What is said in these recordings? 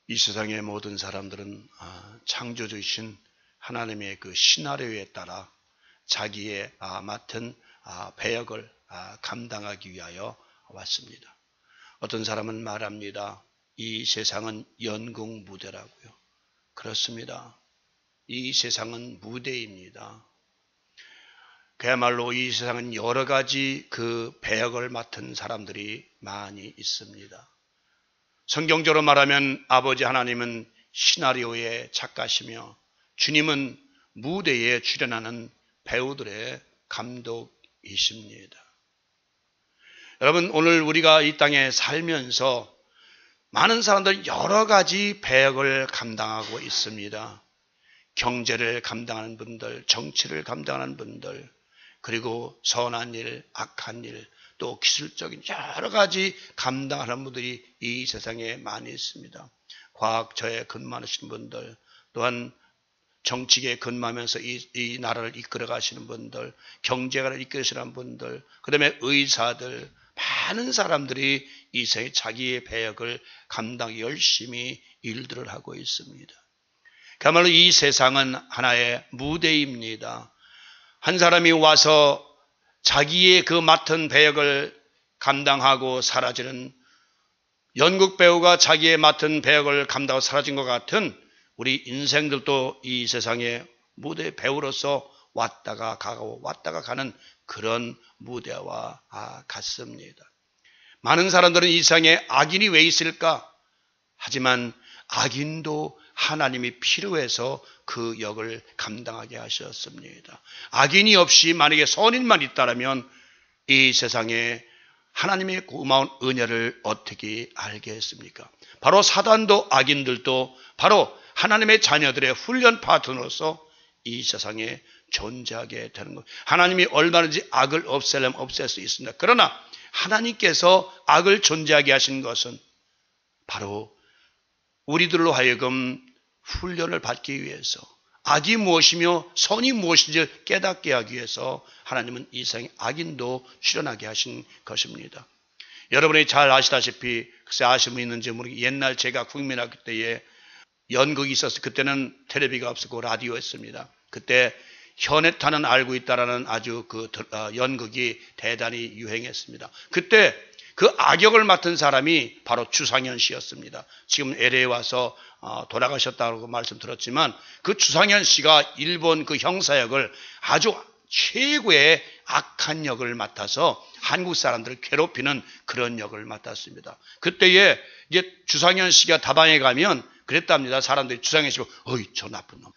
이 세상의 모든 사람들은 창조주이신 하나님의 그 시나리오에 따라 자기의 맡은 배역을 감당하기 위하여 왔습니다. 어떤 사람은 말합니다. 이 세상은 연극 무대라고요. 그렇습니다. 이 세상은 무대입니다. 그야말로 이 세상은 여러 가지 그 배역을 맡은 사람들이 많이 있습니다. 성경적으로 말하면 아버지 하나님은 시나리오의 작가시며 주님은 무대에 출연하는 배우들의 감독이십니다. 여러분, 오늘 우리가 이 땅에 살면서 많은 사람들이 여러 가지 배역을 감당하고 있습니다. 경제를 감당하는 분들, 정치를 감당하는 분들, 그리고 선한 일, 악한 일, 또 기술적인 여러 가지 감당하는 분들이 이 세상에 많이 있습니다. 과학처에 근무하시는 분들, 또한 정치계에 근무하면서 이 나라를 이끌어 가시는 분들, 경제가를 이끌으시는 분들, 그 다음에 의사들, 많은 사람들이 이 세상에 자기의 배역을 감당 열심히 일들을 하고 있습니다. 그야말로 이 세상은 하나의 무대입니다. 한 사람이 와서 자기의 그 맡은 배역을 감당하고 사라지는, 연극 배우가 자기의 맡은 배역을 감당하고 사라진 것 같은 우리 인생들도 이 세상의 무대 배우로서 왔다가 가고 왔다가 가는 그런 무대와 같습니다. 많은 사람들은 이 세상에 악인이 왜 있을까? 하지만 악인도 하나님이 필요해서 그 역을 감당하게 하셨습니다. 악인이 없이 만약에 선인만 있다면 이 세상에 하나님의 고마운 은혜를 어떻게 알겠습니까? 바로 사단도 악인들도 바로 하나님의 자녀들의 훈련 파트너로서 이 세상에 존재하게 되는 것. 하나님이 얼마든지 악을 없애려면 없앨 수 있습니다. 그러나 하나님께서 악을 존재하게 하신 것은 바로 우리들로 하여금 훈련을 받기 위해서, 악이 무엇이며 선이 무엇인지 깨닫게 하기 위해서 하나님은 이 세상에 악인도 출현하게 하신 것입니다. 여러분이 잘 아시다시피, 글쎄 아시는 분 있는지 모르겠는데, 옛날 제가 국민학교 때에 연극이 있었어요. 그때는 텔레비가 없었고 라디오였습니다. 그때 현해탄은 알고 있다라는 아주 그 연극이 대단히 유행했습니다. 그때 그 악역을 맡은 사람이 바로 주상현 씨였습니다. 지금 LA에 와서 돌아가셨다고 말씀 들었지만, 그 주상현 씨가 일본 그 형사역을 아주 최고의 악한 역을 맡아서 한국 사람들을 괴롭히는 그런 역을 맡았습니다. 그때에 이제 주상현 씨가 다방에 가면 그랬답니다. 사람들이 주상현 씨가 어이 저 나쁜 놈.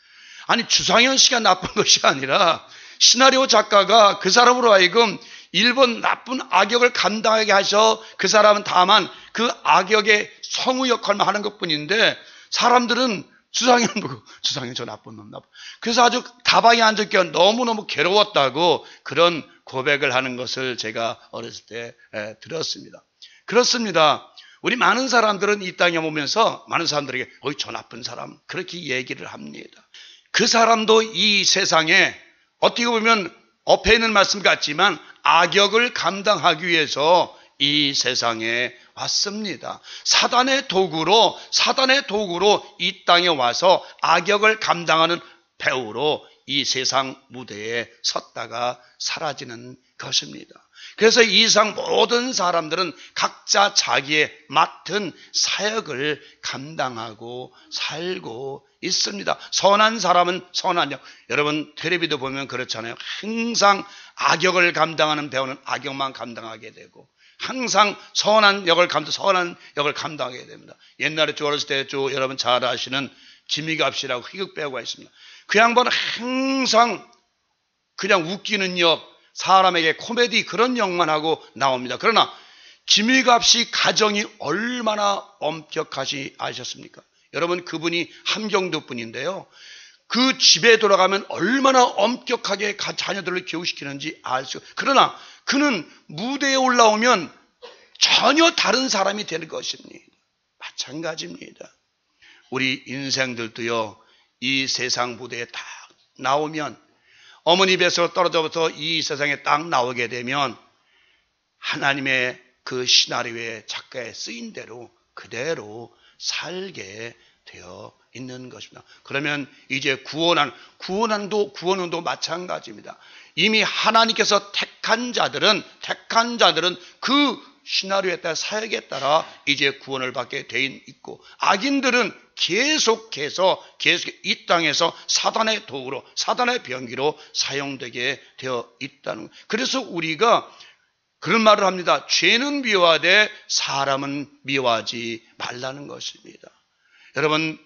아니 주상현 씨가 나쁜 것이 아니라 시나리오 작가가 그 사람으로 하여금 일본 나쁜 악역을 감당하게 하셔. 그 사람은 다만 그 악역의 성우 역할만 하는 것뿐인데 사람들은 주상현 보고 주상현 저 나쁜 놈 나쁜. 그래서 아주 다방에 앉았기에 너무너무 괴로웠다고 그런 고백을 하는 것을 제가 어렸을 때 들었습니다. 그렇습니다. 우리 많은 사람들은 이 땅에 오면서 많은 사람들에게 어이 저 나쁜 사람 그렇게 얘기를 합니다. 그 사람도 이 세상에 어떻게 보면 업해 있는 말씀 같지만 악역을 감당하기 위해서 이 세상에 왔습니다. 사단의 도구로 이 땅에 와서 악역을 감당하는 배우로 이 세상 무대에 섰다가 사라지는 것입니다. 그래서 이 세상 모든 사람들은 각자 자기의 맡은 사역을 감당하고 살고 있습니다. 선한 사람은 선한 역. 여러분 텔레비도 보면 그렇잖아요. 항상 악역을 감당하는 배우는 악역만 감당하게 되고, 항상 선한 역을 감당하게 됩니다. 옛날에 저 어렸을 때 여러분 잘 아시는 김희갑 씨라고 희극 배우가 있습니다. 그 양반은 항상 그냥 웃기는 역, 사람에게 코미디 그런 역만 하고 나옵니다. 그러나 김희갑 씨 가정이 얼마나 엄격하시 아셨습니까? 여러분 그분이 함경도 분인데요. 그 집에 돌아가면 얼마나 엄격하게 자녀들을 교육시키는지 알 수. 그러나 그는 무대에 올라오면 전혀 다른 사람이 되는 것입니다. 마찬가지입니다. 우리 인생들도요. 이 세상 무대에 딱 나오면, 어머니 뱃속으로 떨어져서 이 세상에 딱 나오게 되면 하나님의 그 시나리오의 작가에 쓰인 대로 그대로 살게 되어 있는 것입니다. 그러면 이제 구원은도 마찬가지입니다. 이미 하나님께서 택한 자들은 그 시나리오에 따라 사역에 따라 이제 구원을 받게 돼 있고, 악인들은 계속해서 이 땅에서 사단의 도구로, 사단의 병기로 사용되게 되어 있다는 거예요. 그래서 우리가 그런 말을 합니다. 죄는 미워하되 사람은 미워하지 말라는 것입니다. 여러분,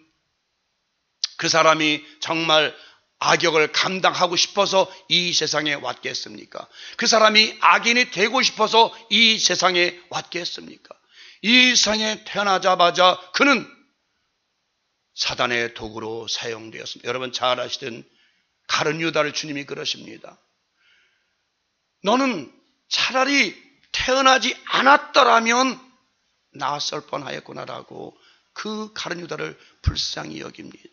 그 사람이 정말 악역을 감당하고 싶어서 이 세상에 왔겠습니까? 그 사람이 악인이 되고 싶어서 이 세상에 왔겠습니까? 이 세상에 태어나자마자 그는 사단의 도구로 사용되었습니다. 여러분 잘 아시던 가룟 유다를 주님이 그러십니다. 너는 차라리 태어나지 않았더라면 나았을 뻔하였구나라고 그 가룟 유다를 불쌍히 여깁니다.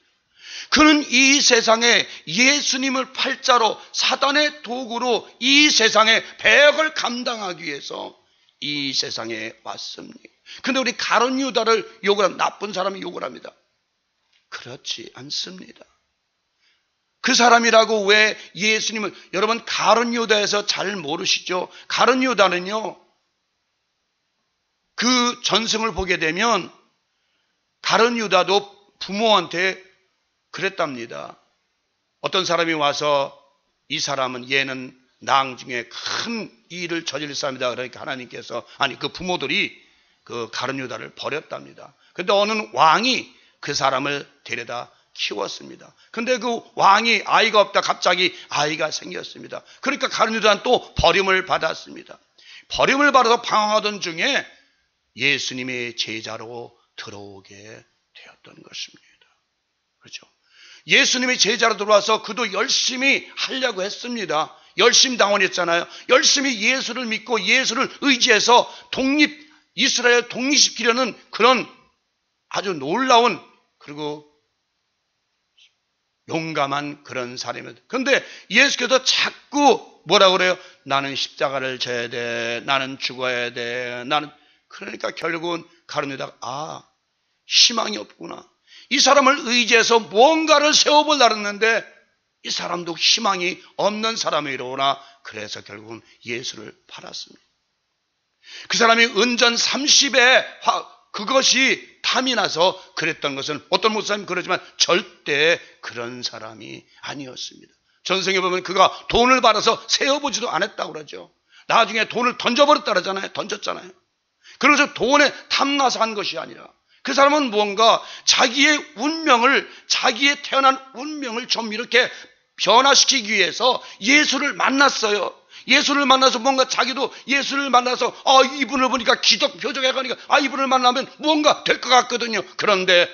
그는 이 세상에 예수님을 팔자로 사단의 도구로 이 세상에 배역을 감당하기 위해서 이 세상에 왔습니다. 그런데 우리 가룟 유다를 욕을 합니다. 나쁜 사람이 욕을 합니다. 그렇지 않습니다. 그 사람이라고 왜 예수님을, 여러분 가룟 유다에서 잘 모르시죠? 가룟 유다는요, 그 전승을 보게 되면 가룟 유다도 부모한테 그랬답니다. 어떤 사람이 와서 이 사람은 얘는 낭 중에 큰 일을 저질 사람이다. 그러니까 하나님께서, 그 부모들이 그 가룟 유다를 버렸답니다. 그런데 어느 왕이 그 사람을 데려다 키웠습니다. 근데 그 왕이 아이가 없다 갑자기 아이가 생겼습니다. 그러니까 가룟 유다는 또 버림을 받았습니다. 버림을 받아서 방황하던 중에 예수님의 제자로 들어오게 되었던 것입니다. 그렇죠? 예수님의 제자로 들어와서 그도 열심히 하려고 했습니다. 열심 당원했잖아요. 열심히 예수를 믿고 예수를 의지해서 이스라엘 독립시키려는 그런 아주 놀라운, 그리고 용감한 그런 사람입니다. 그런데 예수께서 자꾸 뭐라고 그래요? 나는 십자가를 져야 돼. 나는 죽어야 돼. 그러니까 결국은 가룟 유다가 희망이 없구나. 이 사람을 의지해서 무언가를 세워보려고 했는데 이 사람도 희망이 없는 사람이로구나. 그래서 결국은 예수를 팔았습니다. 그 사람이 은전 30에 그것이 탐이 나서 그랬던 것은, 어떤 목사님 그러지만 절대 그런 사람이 아니었습니다. 전생에 보면 그가 돈을 받아서 세어보지도 않았다고 그러죠. 나중에 돈을 던졌잖아요. 그래서 돈에 탐나서 한 것이 아니라 그 사람은 무언가 자기의 태어난 운명을 좀 이렇게 변화시키기 위해서 예수를 만났어요. 예수를 만나서 뭔가 자기도 예수를 만나서 이분을 보니까 기독 표적에 가니까 이분을 만나면 무언가 될 것 같거든요. 그런데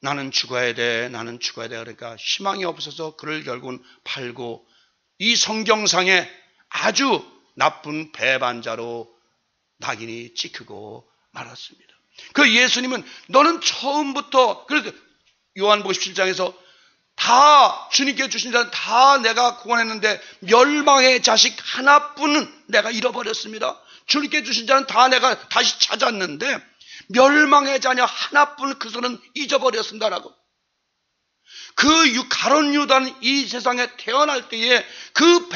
나는 죽어야 돼. 그러니까 희망이 없어서 그를 결국은 팔고 이 성경상에 아주 나쁜 배반자로 낙인이 찍히고 말았습니다. 그 예수님은 너는 처음부터, 그래서 요한복음 17장에서 다 주님께 주신 자는 다 내가 구원했는데 멸망의 자식 하나뿐은 내가 잃어버렸습니다. 주님께 주신 자는 다 내가 다시 찾았는데 멸망의 자녀 하나뿐 그 손은 잊어버렸습니다라고. 그 가룟 유다는 이 세상에 태어날 때에 그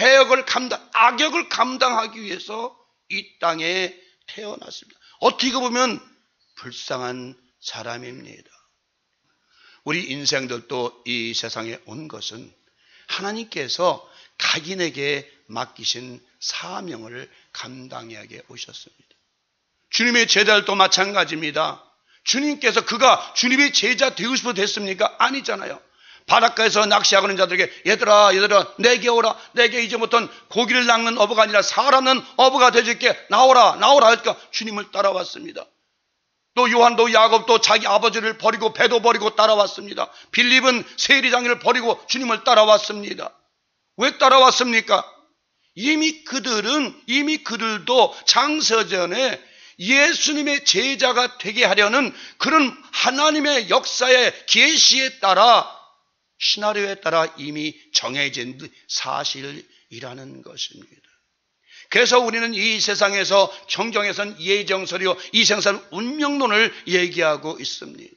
악역을 감당하기 위해서 이 땅에 태어났습니다. 어떻게 보면 불쌍한 사람입니다. 우리 인생들도 이 세상에 온 것은 하나님께서 각인에게 맡기신 사명을 감당해야 오셨습니다. 주님의 제자들도 마찬가지입니다. 주님께서 그가 주님의 제자 되고 싶어 됐습니까? 아니잖아요. 바닷가에서 낚시하는 자들에게 얘들아 내게 오라. 내게 이제부터는 고기를 낚는 어부가 아니라 사람 낚는 어부가 되줄게. 나오라 하니까 주님을 따라왔습니다. 또 요한도 야곱도 자기 아버지를 버리고 배도 버리고 따라왔습니다. 빌립은 세리장이를 버리고 주님을 따라왔습니다. 왜 따라왔습니까? 이미 그들도 장서전에 예수님의 제자가 되게 하려는 그런 하나님의 역사의 계시에 따라, 시나리오에 따라 이미 정해진 사실이라는 것입니다. 그래서 우리는 이 세상에서 성경에서는 예정설이요 이생설 운명론을 얘기하고 있습니다.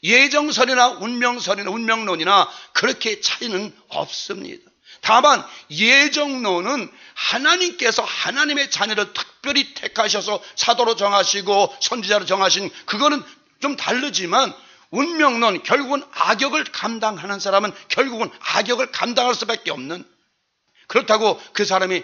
예정설이나 운명론이나 그렇게 차이는 없습니다. 다만 예정론은 하나님께서 하나님의 자녀를 특별히 택하셔서 사도로 정하시고 선지자로 정하신 그거는 좀 다르지만, 운명론, 결국은 악역을 감당하는 사람은 결국은 악역을 감당할 수밖에 없는, 그렇다고 그 사람이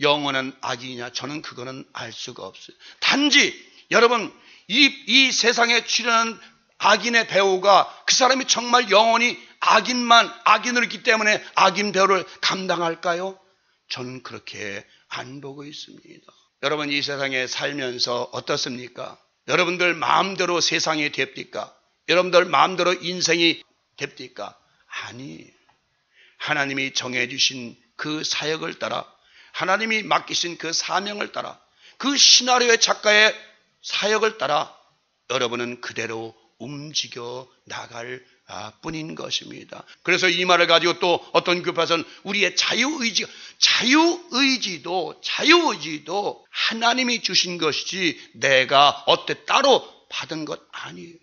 영원한 악이냐, 저는 그거는 알 수가 없어요. 단지 여러분, 이 세상에 출연한 악인의 배우가 그 사람이 정말 영원히 악인을 했기 때문에 악인 배우를 감당할까요? 저는 그렇게 안 보고 있습니다. 여러분, 이 세상에 살면서 어떻습니까? 여러분들 마음대로 세상이 됩니까? 여러분들 마음대로 인생이 됩니까? 아니, 하나님이 정해주신 그 사역을 따라, 하나님이 맡기신 그 사명을 따라, 그 시나리오의 작가의 사역을 따라 여러분은 그대로 움직여 나갈 뿐인 것입니다. 그래서 이 말을 가지고 또 어떤 교파에서는 우리의 자유의지도 하나님이 주신 것이지 내가 어때 따로 받은 것 아니에요.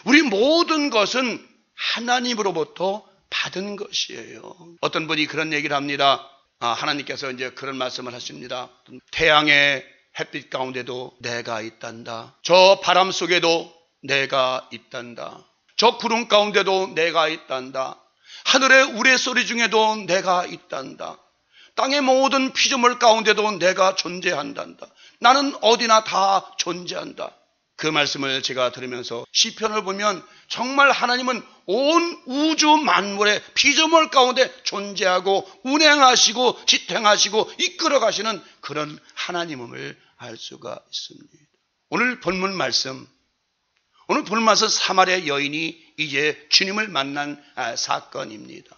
우리 모든 것은 하나님으로부터 받은 것이에요. 어떤 분이 그런 얘기를 합니다. 하나님께서 이제 그런 말씀을 하십니다. 태양의 햇빛 가운데도 내가 있단다. 저 바람 속에도 내가 있단다. 저 구름 가운데도 내가 있단다. 하늘의 우레소리 중에도 내가 있단다. 땅의 모든 피조물 가운데도 내가 존재한단다. 나는 어디나 다 존재한다. 그 말씀을 제가 들으면서 시편을 보면 정말 하나님은 온 우주 만물의 피조물 가운데 존재하고 운행하시고 지탱하시고 이끌어가시는 그런 하나님임을 알 수가 있습니다. 오늘 본문 말씀 사마리아 여인이 이제 주님을 만난 사건입니다.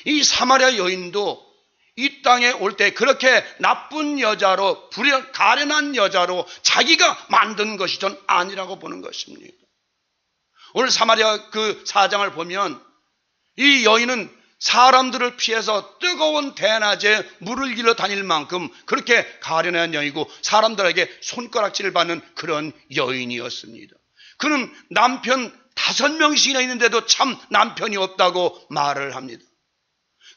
이 사마리아 여인도 이 땅에 올 때 그렇게 나쁜 여자로, 가련한 여자로 자기가 만든 것이 전 아니라고 보는 것입니다. 오늘 사마리아 그 4장을 보면 이 여인은 사람들을 피해서 뜨거운 대낮에 물을 길러 다닐 만큼 그렇게 가련한 여인이고 사람들에게 손가락질을 받는 그런 여인이었습니다. 그는 남편 5명씩이나 있는데도 참 남편이 없다고 말을 합니다.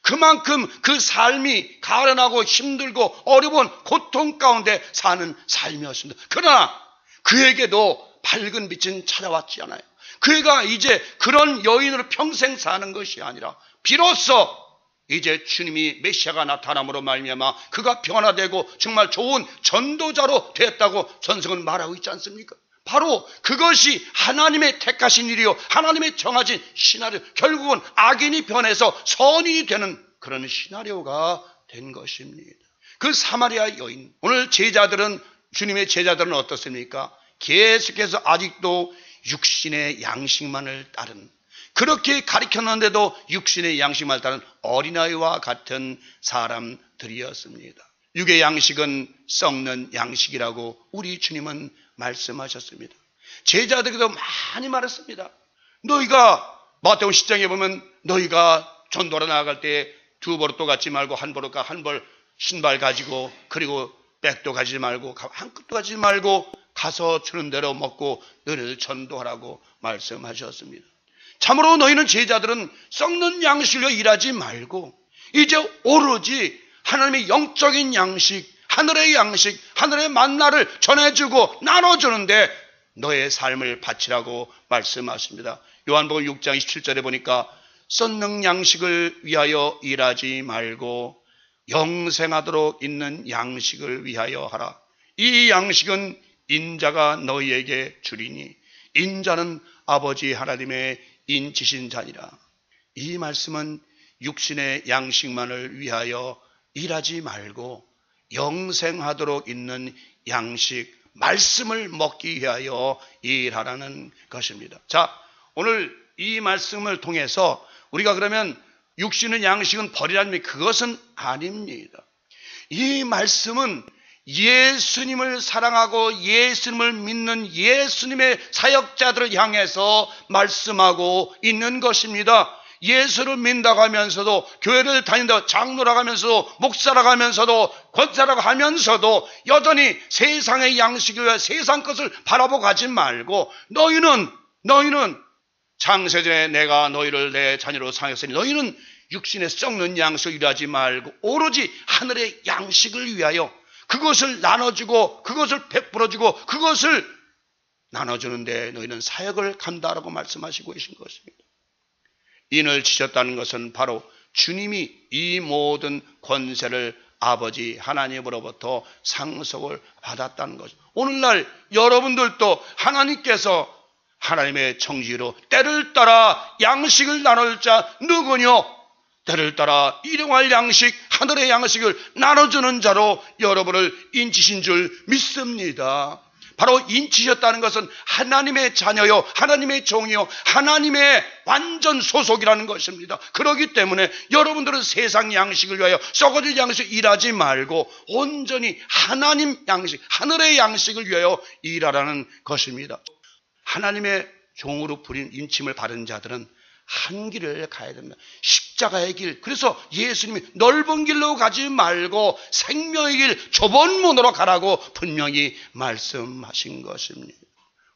그만큼 그 삶이 가련하고 힘들고 어려운 고통 가운데 사는 삶이었습니다. 그러나 그에게도 밝은 빛은 찾아왔지 않아요. 그가 이제 그런 여인으로 평생 사는 것이 아니라 비로소 이제 주님이 메시아가 나타남으로 말미암아 그가 변화되고 정말 좋은 전도자로 되었다고 전성은 말하고 있지 않습니까? 바로 그것이 하나님의 택하신 일이요 하나님의 정하신 시나리오, 결국은 악인이 변해서 선인이 되는 그런 시나리오가 된 것입니다. 그 사마리아 여인, 오늘 주님의 제자들은 어떻습니까? 계속해서 아직도 육신의 양식만을 따른, 그렇게 가르쳤는데도 육신의 양식만을 따른 어린아이와 같은 사람들이었습니다. 육의 양식은 썩는 양식이라고 우리 주님은 말씀하셨습니다. 제자들에게도 많이 말했습니다. 너희가 마태복음 10장에 보면 너희가 전도로 나아갈 때 2벌도 갖지 말고 한 벌 신발 가지고, 그리고 백도 가지지 말고 한 끗도 가지지 말고 가서 주는 대로 먹고 너희를 전도하라고 말씀하셨습니다. 참으로 너희는 제자들은 썩는 양식으로 일하지 말고 이제 오로지 하나님의 영적인 양식, 하늘의 양식, 하늘의 만나를 전해주고 나눠주는데 너의 삶을 바치라고 말씀하십니다. 요한복음 6장 27절에 보니까 썩는 양식을 위하여 일하지 말고 영생하도록 있는 양식을 위하여 하라. 이 양식은 인자가 너희에게 주리니 인자는 아버지 하나님의 인치신 자니라. 이 말씀은 육신의 양식만을 위하여 일하지 말고 영생하도록 있는 양식, 말씀을 먹기 위하여 일하라는 것입니다. 자, 오늘 이 말씀을 통해서 우리가 그러면 육신의 양식은 버리라는 그것은 아닙니다. 이 말씀은 예수님을 사랑하고 예수님을 믿는 예수님의 사역자들을 향해서 말씀하고 있는 것입니다. 예수를 믿는다고 하면서도, 교회를 다닌다고, 장로라고 하면서도, 목사라고 하면서도, 권사라고 하면서도 여전히 세상의 양식과 세상 것을 바라보고 가지 말고, 너희는 창세전에 내가 너희를 내 자녀로 삼았으니 너희는 육신에 썩는 양식을 일하지 말고 오로지 하늘의 양식을 위하여 그것을 나눠주고 그것을 베풀어주고 그것을 나눠주는데 너희는 사역을 간다라고 말씀하시고 계신 것입니다. 인을 치셨다는 것은 바로 주님이 이 모든 권세를 아버지 하나님으로부터 상속을 받았다는 것입니다. 오늘날 여러분들도 하나님께서 하나님의 정지로 때를 따라 양식을 나눌 자 누구뇨? 때를 따라 일용할 양식, 하늘의 양식을 나눠주는 자로 여러분을 인치신 줄 믿습니다. 바로 인치셨다는 것은 하나님의 자녀요, 하나님의 종이요, 하나님의 완전 소속이라는 것입니다. 그렇기 때문에 여러분들은 세상 양식을 위하여 썩어질 양식 일하지 말고 온전히 하나님 양식, 하늘의 양식을 위하여 일하라는 것입니다. 하나님의 종으로 부린 인침을 받은 자들은 한 길을 가야 됩니다. 십자가의 길. 그래서 예수님이 넓은 길로 가지 말고 생명의 길, 좁은 문으로 가라고 분명히 말씀하신 것입니다.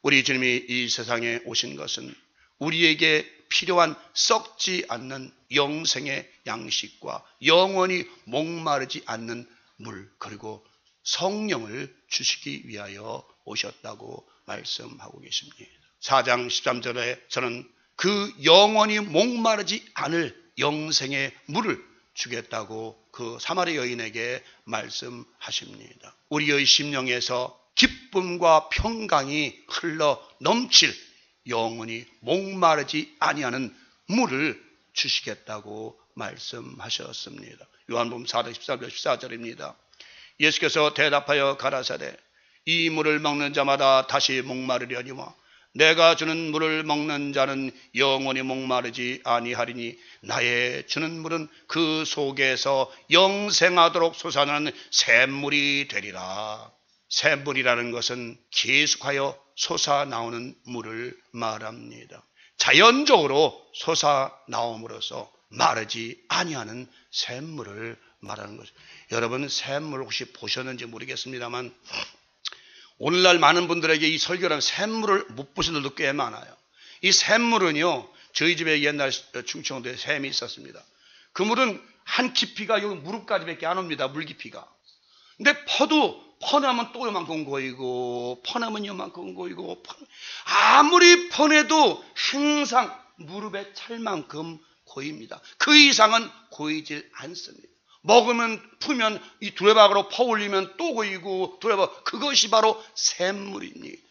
우리 주님이 이 세상에 오신 것은 우리에게 필요한 썩지 않는 영생의 양식과 영원히 목마르지 않는 물, 그리고 성령을 주시기 위하여 오셨다고 말씀하고 계십니다. 4장 13절에 저는 그 영원히 목마르지 않을 영생의 물을 주겠다고 그 사마리 여인에게 말씀하십니다. 우리의 심령에서 기쁨과 평강이 흘러 넘칠 영원히 목마르지 아니하는 물을 주시겠다고 말씀하셨습니다. 요한복음 4장 13절 14절입니다. 예수께서 대답하여 가라사대 이 물을 먹는 자마다 다시 목마르려니와 내가 주는 물을 먹는 자는 영원히 목마르지 아니하리니 나의 주는 물은 그 속에서 영생하도록 솟아나는 샘물이 되리라. 샘물이라는 것은 계속하여 솟아나오는 물을 말합니다. 자연적으로 솟아나옴으로써 마르지 아니하는 샘물을 말하는 것입니다. 여러분 샘물 혹시 보셨는지 모르겠습니다만 오늘날 많은 분들에게 이 설교라는 샘물을 못 보신 분들도 꽤 많아요. 이 샘물은요, 저희 집에 옛날 충청도에 샘이 있었습니다. 그 물은 한 깊이가 여기 무릎까지밖에 안 옵니다. 물 깊이가. 근데 퍼내면 또 요만큼 고이고 퍼내면 요만큼 고이고 아무리 퍼내도 항상 무릎에 찰 만큼 고입니다. 그 이상은 고이질 않습니다. 먹으면 풀면 이 두레박으로 퍼올리면 또 고이고 두레박, 그것이 바로 샘물입니다.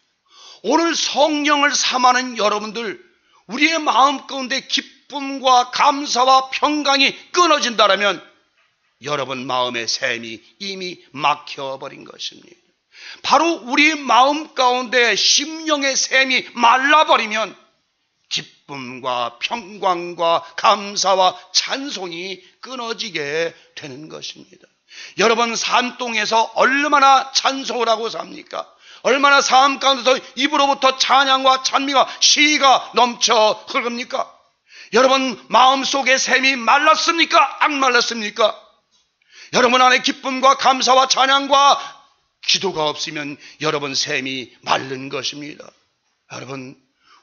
오늘 성령을 삼하는 여러분들, 우리의 마음 가운데 기쁨과 감사와 평강이 끊어진다면 여러분 마음의 샘이 이미 막혀버린 것입니다. 바로 우리 마음 가운데 심령의 샘이 말라버리면 기쁨과 평강과 감사와 찬송이 끊어지게 되는 것입니다. 여러분 산동에서 얼마나 찬송을 하고 삽니까? 얼마나 삶 가운데서 입으로부터 찬양과 찬미가 시가 넘쳐 흐릅니까? 여러분 마음속의 샘이 말랐습니까? 안 말랐습니까? 여러분 안에 기쁨과 감사와 찬양과 기도가 없으면 여러분 샘이 마른 것입니다. 여러분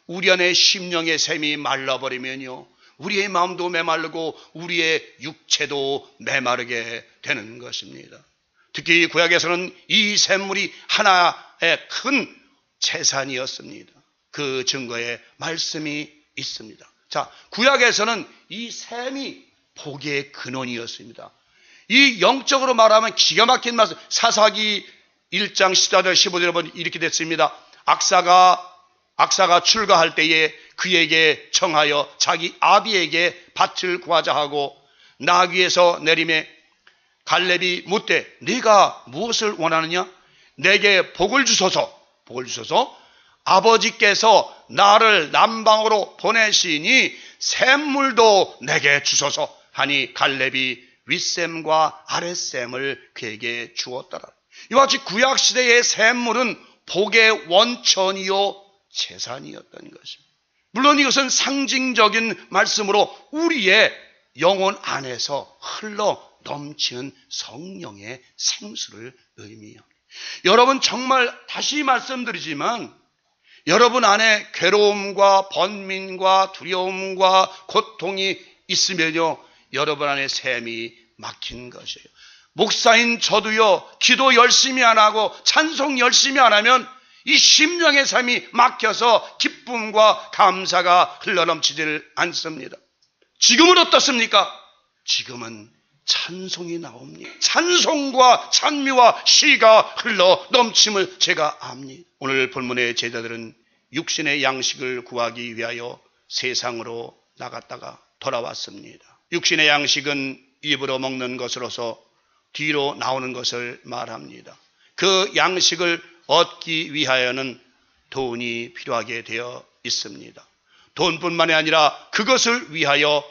우리 안에 심령의 샘이 말라버리면요, 우리의 마음도 메마르고 우리의 육체도 메마르게 되는 것입니다. 특히 구약에서는 이 샘물이 하나의 큰 재산이었습니다. 그 증거의 말씀이 있습니다. 자, 구약에서는 이 샘이 복의 근원이었습니다. 이 영적으로 말하면 기가 막힌 말씀, 사사기 1장 14절 15절에 보면 이렇게 됐습니다. 악사가 출가할 때에 그에게 청하여 자기 아비에게 밭을 구하자 하고 나귀에서 내림에 갈렙이 묻되 네가 무엇을 원하느냐? 내게 복을 주소서. 아버지께서 나를 남방으로 보내시니 샘물도 내게 주소서 하니 갈렙이 윗샘과 아랫샘을 그에게 주었더라. 이와 같이 구약시대의 샘물은 복의 원천이요 재산이었던 것입니다. 물론 이것은 상징적인 말씀으로 우리의 영혼 안에서 흘러 넘치는 성령의 생수를 의미합니다. 여러분, 정말 다시 말씀드리지만 여러분 안에 괴로움과 번민과 두려움과 고통이 있으면요, 여러분 안에 샘이 막힌 것이에요. 목사인 저도요, 기도 열심히 안 하고 찬송 열심히 안 하면 이 심령의 샘이 막혀서 기쁨과 감사가 흘러넘치질 않습니다. 지금은 어떻습니까? 지금은 찬송이 나옵니다. 찬송과 찬미와 시가 흘러 넘침을 제가 압니다. 오늘 본문의 제자들은 육신의 양식을 구하기 위하여 세상으로 나갔다가 돌아왔습니다. 육신의 양식은 입으로 먹는 것으로서 뒤로 나오는 것을 말합니다. 그 양식을 얻기 위하여는 돈이 필요하게 되어 있습니다. 돈뿐만이 아니라 그것을 위하여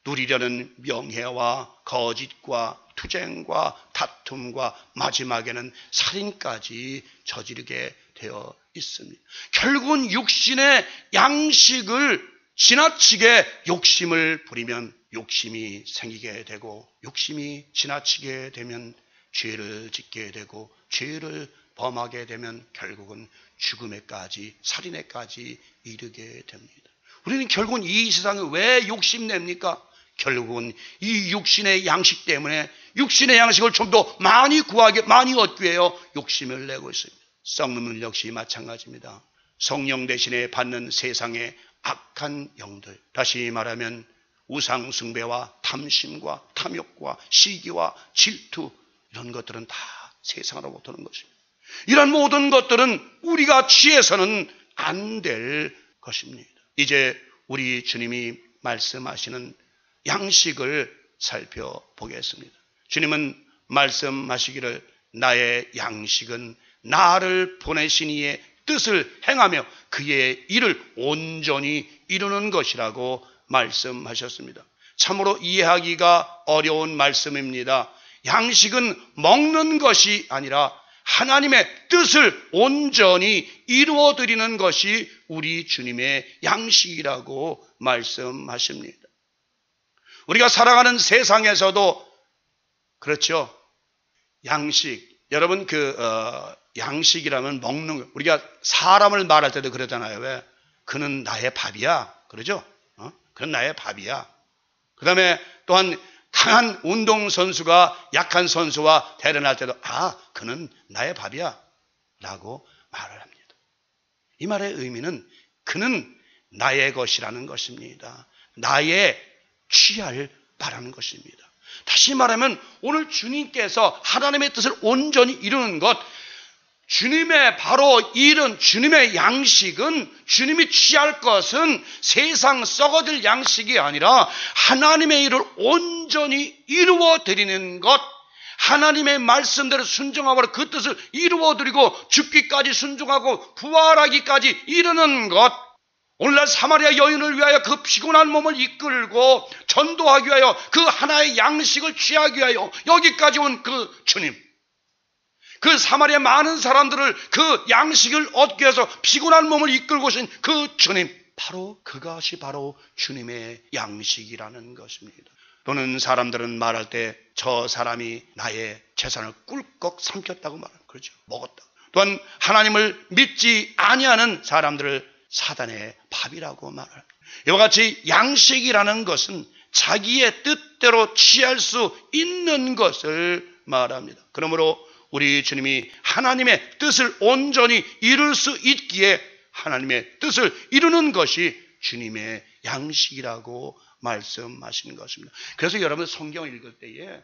누리려는 명예와 거짓과 투쟁과 다툼과 마지막에는 살인까지 저지르게 되어 있습니다. 결국은 육신의 양식을 지나치게 욕심을 부리면 욕심이 생기게 되고, 욕심이 지나치게 되면 죄를 짓게 되고, 죄를 범하게 되면 결국은 죽음에까지, 살인에까지 이르게 됩니다. 우리는 결국은 이 세상에 왜 욕심냅니까? 결국은 이 육신의 양식 때문에 육신의 양식을 좀 더 많이 구하게, 많이 얻기 위하여 욕심을 내고 있습니다. 썩는 물 역시 마찬가지입니다. 성령 대신에 받는 세상의 악한 영들, 다시 말하면 우상 숭배와 탐심과 탐욕과 시기와 질투, 이런 것들은 다 세상으로부터 오는 것입니다. 이런 모든 것들은 우리가 취해서는 안 될 것입니다. 이제 우리 주님이 말씀하시는 양식을 살펴보겠습니다. 주님은 말씀하시기를 나의 양식은 나를 보내신 이의 뜻을 행하며 그의 일을 온전히 이루는 것이라고 말씀하셨습니다. 참으로 이해하기가 어려운 말씀입니다. 양식은 먹는 것이 아니라 하나님의 뜻을 온전히 이루어드리는 것이 우리 주님의 양식이라고 말씀하십니다. 우리가 살아가는 세상에서도 그렇죠. 양식, 여러분 양식이라면 먹는 거. 우리가 사람을 말할 때도 그러잖아요. 왜? 그는 나의 밥이야. 그러죠? 그는 나의 밥이야. 그 다음에 또한 강한 운동선수가 약한 선수와 대련할 때도 그는 나의 밥이야 라고 말을 합니다. 이 말의 의미는 그는 나의 것이라는 것입니다. 나의 취할 바라는 것입니다. 다시 말하면 오늘 주님께서 하나님의 뜻을 온전히 이루는 것, 주님의 바로 일은, 주님의 양식은, 주님이 취할 것은 세상 썩어질 양식이 아니라 하나님의 일을 온전히 이루어 드리는 것, 하나님의 말씀대로 순종하고 그 뜻을 이루어 드리고 죽기까지 순종하고 부활하기까지 이르는 것. 오늘날 사마리아 여인을 위하여 그 피곤한 몸을 이끌고 전도하기 위하여 그 하나의 양식을 취하기 위하여 여기까지 온 그 주님, 그 사마리아 많은 사람들을 그 양식을 얻기 위해서 피곤한 몸을 이끌고 오신 그 주님, 그것이 바로 주님의 양식이라는 것입니다. 또는 사람들은 말할 때 저 사람이 나의 재산을 꿀꺽 삼켰다고 말합니다. 그렇죠. 먹었다. 또한 하나님을 믿지 아니하는 사람들을 사단의 밥이라고 말합니다. 이와 같이 양식이라는 것은 자기의 뜻대로 취할 수 있는 것을 말합니다. 그러므로 우리 주님이 하나님의 뜻을 온전히 이룰 수 있기에 하나님의 뜻을 이루는 것이 주님의 양식이라고 말씀하시는 것입니다. 그래서 여러분 성경을 읽을 때에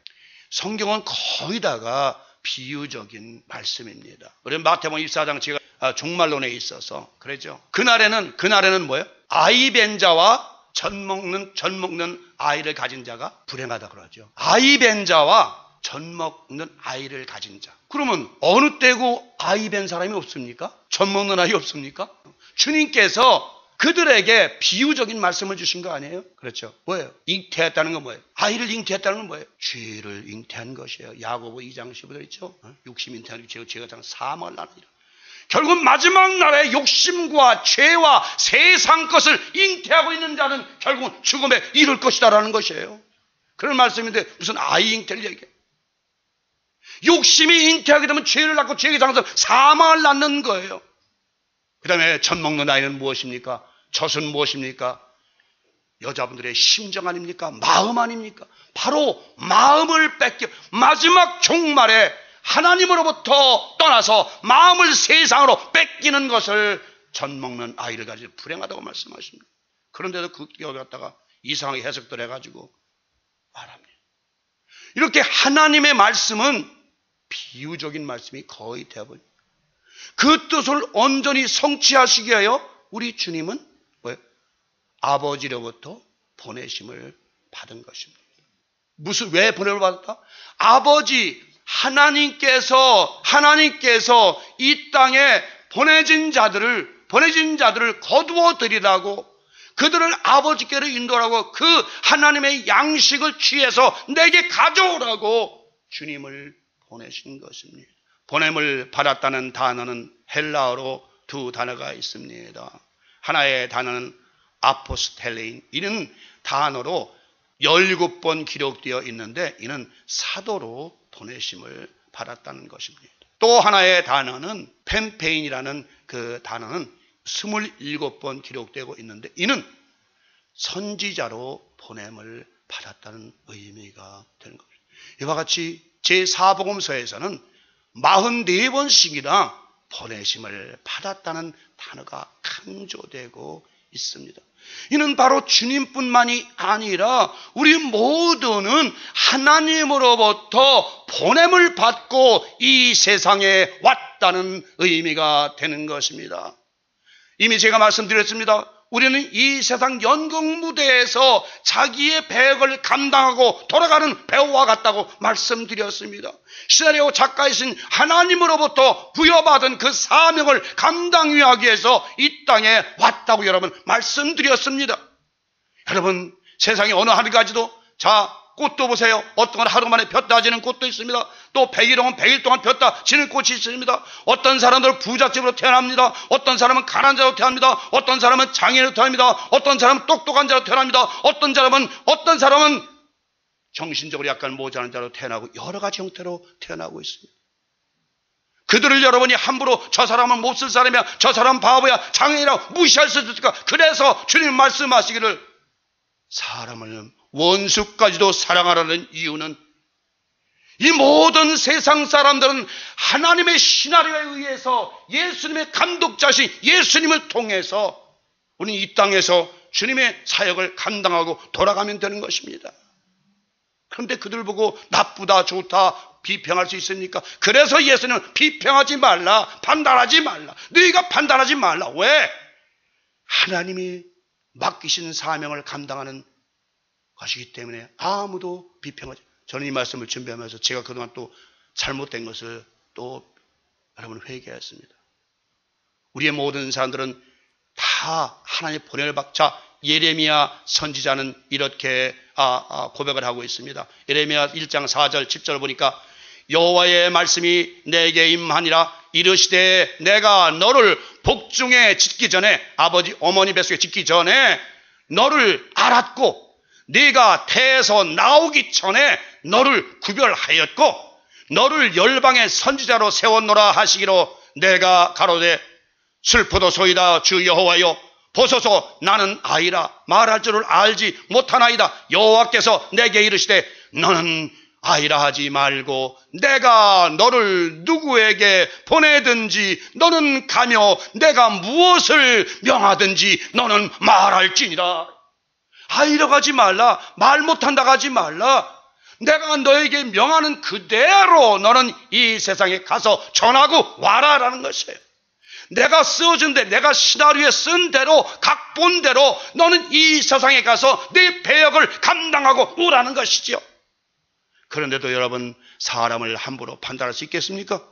성경은 거의 다가 비유적인 말씀입니다. 우리 마태복음 24장 제가 종말론에 있어서 그랬죠. 그날에는 뭐예요? 아이 벤 자와 젖 먹는 아이를 가진 자가 불행하다 그러죠. 아이 벤 자와 젖 먹는 아이를 가진 자. 그러면 어느 때고 아이 벤 사람이 없습니까? 젖 먹는 아이 없습니까? 주님께서 그들에게 비유적인 말씀을 주신 거 아니에요? 그렇죠. 뭐예요? 잉태했다는 건 뭐예요? 아이를 잉태했다는 건 뭐예요? 죄를 잉태한 것이에요. 야고보 2장 15절 있죠? 육심 잉태하는 죄가 사망을 나느니라. 결국 마지막 날에 욕심과 죄와 세상 것을 잉태하고 있는 자는 결국은 죽음에 이를 것이다라는 것이에요. 그런 말씀인데 무슨 아이 잉태를 얘기해요. 욕심이 잉태하게 되면 죄를 낳고 죄의 상에서 사망을 낳는 거예요. 그 다음에 젖 먹는 아이는 무엇입니까? 젖은 무엇입니까? 여자분들의 심정 아닙니까? 마음 아닙니까? 바로 마음을 뺏겨 마지막 종말에 하나님으로부터 떠나서 마음을 세상으로 뺏기는 것을 젖 먹는 아이를 가지고 불행하다고 말씀하십니다. 그런데도 그 기억을 갖다가 이상하게 해석들 해가지고 말합니다. 이렇게 하나님의 말씀은 비유적인 말씀이 거의 되어버립니다. 그 뜻을 온전히 성취하시기 위하여 우리 주님은 뭐예요? 아버지로부터 보내심을 받은 것입니다. 왜 보냄을 받았다? 아버지 하나님께서 이 땅에 보내진 자들을 거두어 드리라고, 그들을 아버지께로 인도하라고, 그 하나님의 양식을 취해서 내게 가져오라고 주님을 보내신 것입니다. 보냄을 받았다는 단어는 헬라어로 두 단어가 있습니다. 하나의 단어는 아포스텔레인, 이는 단어로 17번 기록되어 있는데 이는 사도로 보내심을 받았다는 것입니다. 또 하나의 단어는 펜페인이라는 그 단어는 27번 기록되고 있는데 이는 선지자로 보냄을 받았다는 의미가 되는 겁니다. 이와 같이 제4복음서에서는 44번씩이나 보내심을 받았다는 단어가 강조되고 있습니다. 이는 바로 주님뿐만이 아니라 우리 모두는 하나님으로부터 보냄을 받고 이 세상에 왔다는 의미가 되는 것입니다. 이미 제가 말씀드렸습니다. 우리는 이 세상 연극 무대에서 자기의 배역을 감당하고 돌아가는 배우와 같다고 말씀드렸습니다. 시나리오 작가이신 하나님으로부터 부여받은 그 사명을 감당하기 위해서 이 땅에 왔다고 여러분 말씀드렸습니다. 여러분 세상에 어느 한 가지도 꽃도 보세요. 어떤 건 하루 만에 폈다 지는 꽃도 있습니다. 또 100일 동안 100일 동안 폈다 지는 꽃이 있습니다. 어떤 사람들은 부잣집으로 태어납니다. 어떤 사람은 가난한 자로 태어납니다. 어떤 사람은 장애인으로 태어납니다. 어떤 사람은 똑똑한 자로 태어납니다. 어떤 사람은 정신적으로 약간 모자란 자로 태어나고 여러 가지 형태로 태어나고 있습니다. 그들을 여러분이 함부로 저 사람은 몹쓸 사람이야, 저 사람은 바보야, 장애인이라고 무시할 수 있을까? 그래서 주님 말씀하시기를 사람을 원수까지도 사랑하라는 이유는 이 모든 세상 사람들은 하나님의 시나리오에 의해서 예수님의 감독자신 예수님을 통해서 우리는 이 땅에서 주님의 사역을 감당하고 돌아가면 되는 것입니다. 그런데 그들 보고 나쁘다 좋다 비평할 수 있습니까? 그래서 예수님은 비평하지 말라, 판단하지 말라, 너희가 판단하지 말라. 왜? 하나님이 맡기신 사명을 감당하는 것이기 때문에 아무도 비평하지. 저는 이 말씀을 준비하면서 제가 그동안 또 잘못된 것을 또 여러분 회개했습니다. 우리의 모든 사람들은 다 하나님의 보냄을 받자. 예레미야 선지자는 이렇게 고백을 하고 있습니다. 예레미야 1장 4절 10절 보니까 여호와의 말씀이 내게 임하니라. 이르시되 내가 너를 복중에 짓기 전에, 아버지 어머니 뱃속에 짓기 전에 너를 알았고 네가 태에서 나오기 전에 너를 구별하였고 너를 열방의 선지자로 세웠노라 하시기로 내가 가로되 슬프도소이다 주 여호와여 보소서 나는 아이라 말할 줄을 알지 못하나이다. 여호와께서 내게 이르시되 너는 아이라 하지 말고 내가 너를 누구에게 보내든지 너는 가며 내가 무엇을 명하든지 너는 말할지니라. 아이라고 하지 말라, 말 못한다고 하지 말라. 내가 너에게 명하는 그대로 너는 이 세상에 가서 전하고 와라라는 것이에요. 내가 쓰어준 대로, 내가 시나리오에 쓴 대로, 각본대로 너는 이 세상에 가서 네 배역을 감당하고 오라는 것이죠. 그런데도 여러분 사람을 함부로 판단할 수 있겠습니까?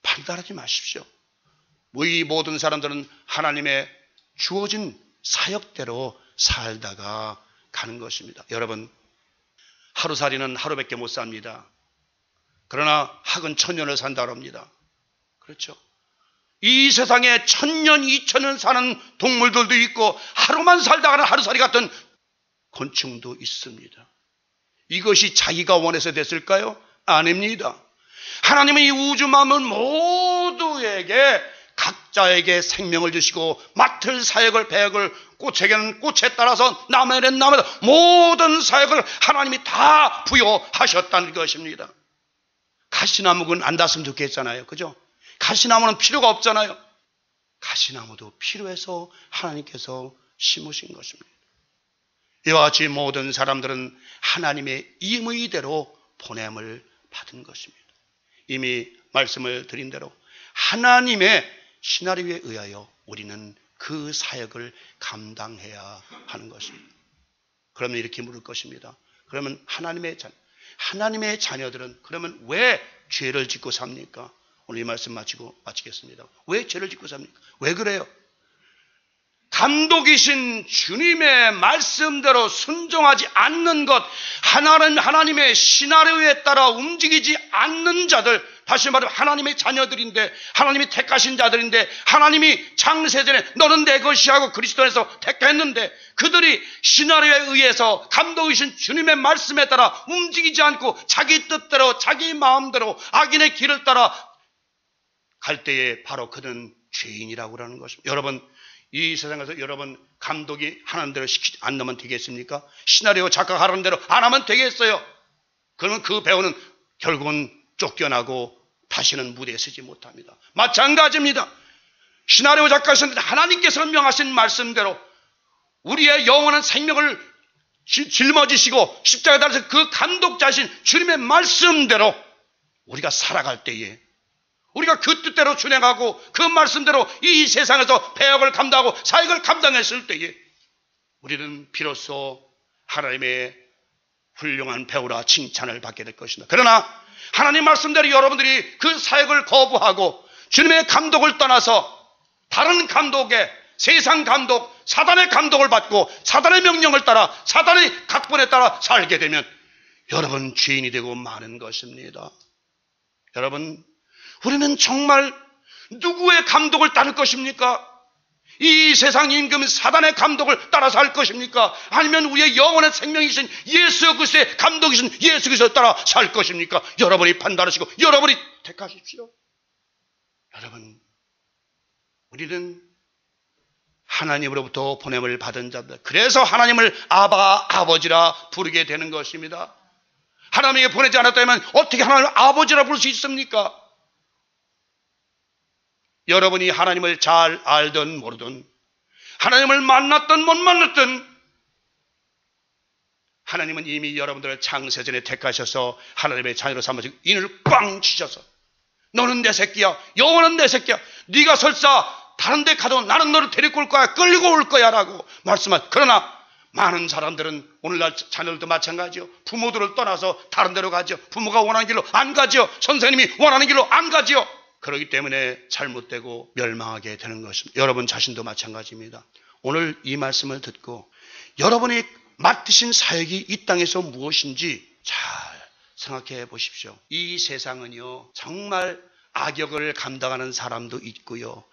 판단하지 마십시오. 이 모든 사람들은 하나님의 주어진 사역대로 살다가 가는 것입니다. 여러분 하루살이는 하루밖에 못 삽니다. 그러나 학은 천년을 산다고 합니다. 그렇죠? 이 세상에 1000년, 2000년 사는 동물들도 있고 하루만 살다가는 하루살이 같은 곤충도 있습니다. 이것이 자기가 원해서 됐을까요? 아닙니다. 하나님은 이 우주 만물 모두에게 각자에게 생명을 주시고 맡을 사역을 배역을 꽃에게는 꽃에 따라서 나무에는 나무에 모든 사역을 하나님이 다 부여하셨다는 것입니다. 가시나무는 안 닿았으면 좋겠잖아요. 그죠? 가시나무는 필요가 없잖아요. 가시나무도 필요해서 하나님께서 심으신 것입니다. 이와 같이 모든 사람들은 하나님의 임의대로 보냄을 받은 것입니다. 이미 말씀을 드린 대로 하나님의 시나리오에 의하여 우리는 그 사역을 감당해야 하는 것입니다. 그러면 이렇게 물을 것입니다. 그러면 하나님의 자녀들은 그러면 왜 죄를 짓고 삽니까? 오늘 이 말씀 마치겠습니다. 왜 죄를 짓고 삽니까? 왜 그래요? 감독이신 주님의 말씀대로 순종하지 않는 것, 하나님의 시나리오에 따라 움직이지 않는 자들, 다시 말하면 하나님의 자녀들인데, 하나님이 택하신 자들인데, 하나님이 창세전에 너는 내 것이 하고 그리스도 안에서 택했는데, 그들이 시나리오에 의해서 감독이신 주님의 말씀에 따라 움직이지 않고 자기 뜻대로 자기 마음대로 악인의 길을 따라 갈 때에 바로 그는 죄인이라고 하는 것입니다. 여러분, 이 세상에서 여러분 감독이 하는 대로 시키지 않으면 되겠습니까? 시나리오 작가 하는 대로 안 하면 되겠어요? 그러면 그 배우는 결국은 쫓겨나고 다시는 무대에 서지 못합니다. 마찬가지입니다. 시나리오 작가이신데 하나님께서 명하신 말씀대로 우리의 영원한 생명을 짊어지시고 십자가에 달아서 그 감독자신 주님의 말씀대로 우리가 살아갈 때에 우리가 그 뜻대로 준행하고 그 말씀대로 이 세상에서 배역을 감당하고 사역을 감당했을 때에 우리는 비로소 하나님의 훌륭한 배우라 칭찬을 받게 될 것입니다. 그러나 하나님 말씀대로 여러분들이 그 사역을 거부하고 주님의 감독을 떠나서 다른 감독의 세상 감독, 사단의 감독을 받고 사단의 명령을 따라 사단의 각본에 따라 살게 되면 여러분 죄인이 되고 마는 것입니다. 여러분, 우리는 정말 누구의 감독을 따를 것입니까? 이 세상 임금 사단의 감독을 따라서 할 것입니까? 아니면 우리의 영원한 생명이신 예수 그리스도의 감독이신 예수 그리스도를 따라 살 것입니까? 여러분이 판단하시고 여러분이 택하십시오. 여러분, 우리는 하나님으로부터 보냄을 받은 자들, 그래서 하나님을 아버지라 부르게 되는 것입니다. 하나님에게 보내지 않았다면 어떻게 하나님을 아버지라 부를 수 있습니까? 여러분이 하나님을 잘 알든 모르든 하나님을 만났든 못 만났든 하나님은 이미 여러분들을 창세전에 택하셔서 하나님의 자녀로 삼으시고 인을 꽝 치셔서 너는 내 새끼야, 영원한 내 새끼야, 네가 설사 다른 데 가도 나는 너를 데리고 올 거야, 끌고 올 거야 라고 말씀하셨어요. 그러나 많은 사람들은 오늘날 자녀들도 마찬가지요. 부모들을 떠나서 다른 데로 가죠. 부모가 원하는 길로 안 가죠. 선생님이 원하는 길로 안 가죠. 그렇기 때문에 잘못되고 멸망하게 되는 것입니다. 여러분 자신도 마찬가지입니다. 오늘 이 말씀을 듣고 여러분이 맡으신 사역이 이 땅에서 무엇인지 잘 생각해 보십시오. 이 세상은요, 정말 악역을 감당하는 사람도 있고요,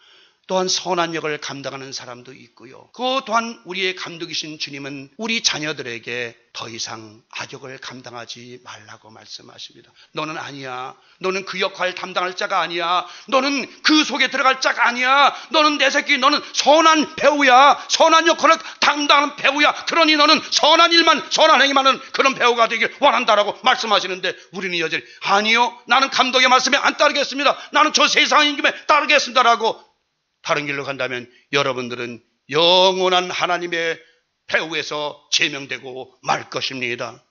또한 선한 역을 감당하는 사람도 있고요, 그 또한 우리의 감독이신 주님은 우리 자녀들에게 더 이상 악역을 감당하지 말라고 말씀하십니다. 너는 아니야. 너는 그 역할 담당할 자가 아니야. 너는 그 속에 들어갈 자가 아니야. 너는 내 새끼, 너는 선한 배우야. 선한 역할을 담당하는 배우야. 그러니 너는 선한 일만, 선한 행위만 하는 그런 배우가 되길 원한다라고 말씀하시는데 우리는 여전히 아니요, 나는 감독의 말씀에 안 따르겠습니다. 나는 저 세상 임금에 따르겠습니다라고 다른 길로 간다면 여러분들은 영원한 하나님의 배후에서 제명되고 말 것입니다.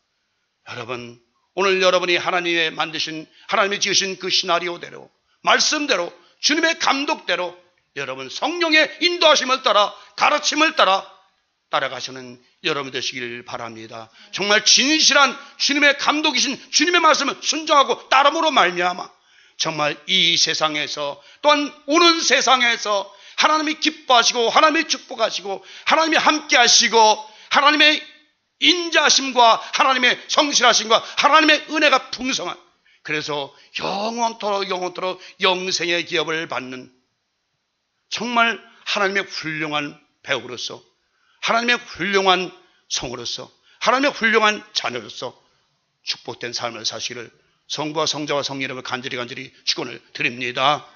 여러분, 오늘 여러분이 하나님의 만드신, 하나님이 지으신 그 시나리오대로, 말씀대로, 주님의 감독대로 여러분 성령의 인도하심을 따라, 가르침을 따라 따라가시는 여러분 되시길 바랍니다. 정말 진실한 주님의 감독이신 주님의 말씀을 순종하고 따름으로 말미암아 정말 이 세상에서 또한 오는 세상에서 하나님이 기뻐하시고 하나님이 축복하시고 하나님이 함께하시고 하나님의 인자하심과 하나님의 성실하심과 하나님의 은혜가 풍성한, 그래서 영원토록 영생의 기업을 받는 정말 하나님의 훌륭한 배우로서, 하나님의 훌륭한 성으로서, 하나님의 훌륭한 자녀로서 축복된 삶을 사시기를 성부와 성자와 성령 이름으로 간절히 축원을 드립니다.